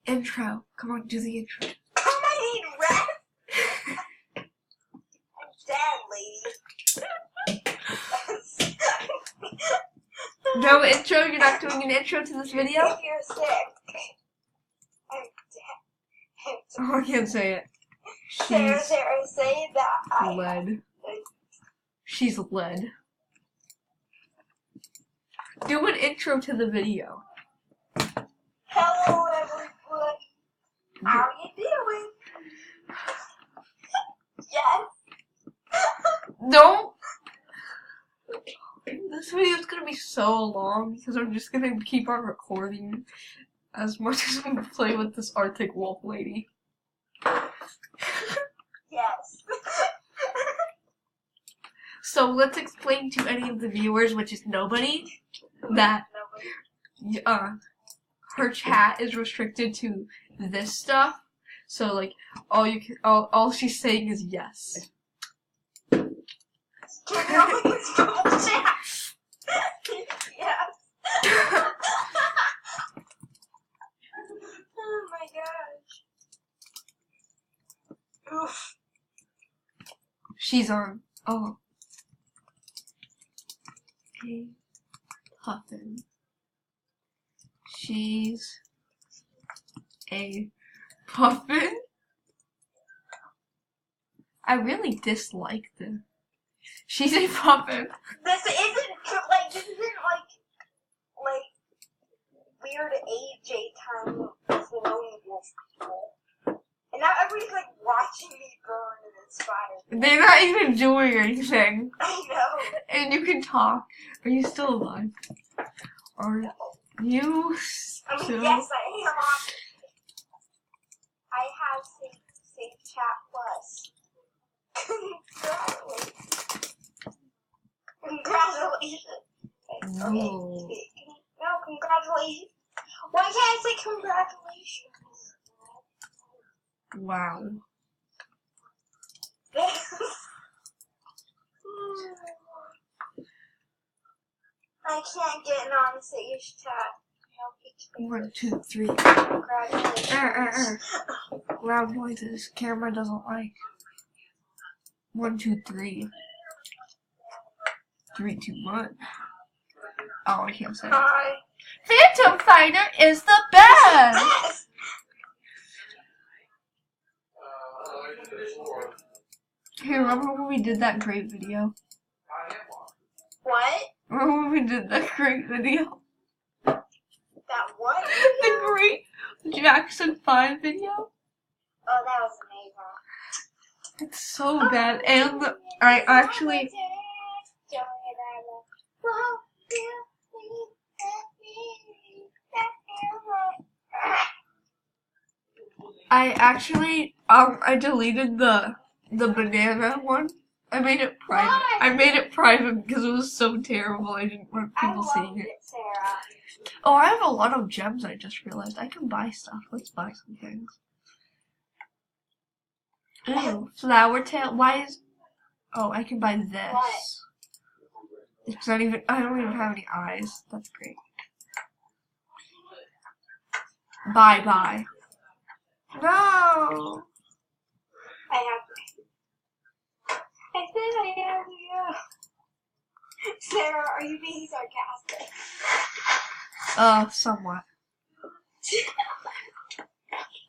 Intro. Come on, do the intro. I need rest. I'm dead, lady. No intro? You're not doing an intro to this video? If you're sick. I'm dead. Oh, I can't say it. Sarah, say that. Lead. She's lead. Do an intro to the video. Hello, everyone. How are you doing? Yes. Don't. This video is gonna be so long because I'm just gonna keep on recording as much as we play with this Arctic wolf lady. Yes. So let's explain to any of the viewers, which is nobody, that her chat is restricted to this stuff. So like all she's saying is yes. Can you open this Google chat? Yes. Oh my gosh. Oof. She's on. Oh. A puffin. She's a puffin? I really dislike this. She's a puffin. This isn't like weird AJ time with lone wolf people. And now everybody's like watching me burn and inspired. They're not even doing anything. I know. And you can talk. Are you still alive? Are you still? Yes, I am. I have Safe Chat Plus. Congratulations. Okay. No. No, congratulations. Why can't I say congratulations? Wow. I can't get in on Safe Chat. 1, 2, 3. Congratulations. Loud noises. Camera doesn't like. 1, 2, 3. 3, 2, 1. Oh, I can't say it. Hi. Phantom Fighter is the best! Yes. Hey, remember when we did that great video? What? Remember when we did that great video? That what? The great Jackson 5 video? Oh, that was amazing. It's so bad. And I actually... I deleted the banana one. I made it private. Why? I made it private because it was so terrible. I didn't want people seeing it. Sarah. Oh, I have a lot of gems. I just realized I can buy stuff. Let's buy some things. Ooh, flower tail. Why is? Oh, I can buy this. What? It's not even. I don't even have any eyes. That's great. Bye. No. I said I have you. Sarah, are you being sarcastic? Somewhat.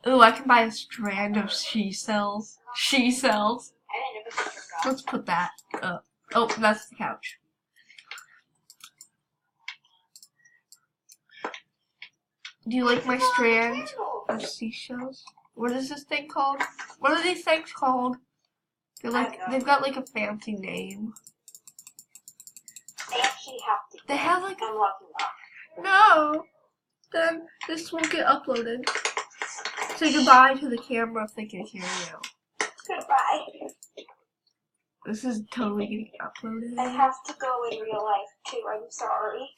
Ooh, I can buy a strand of she cells. She cells. I didn't even forgot. Let's put that up. Oh, that's the couch. Do you like my strand of seashells? What is this thing called? What are these things called? They're like, they've got like a fancy name. I actually have to. They have like I'm looking up. no. Then this won't get uploaded. Say goodbye to the camera if they can hear you. Goodbye. This is totally getting uploaded. I have to go in real life too. I'm sorry.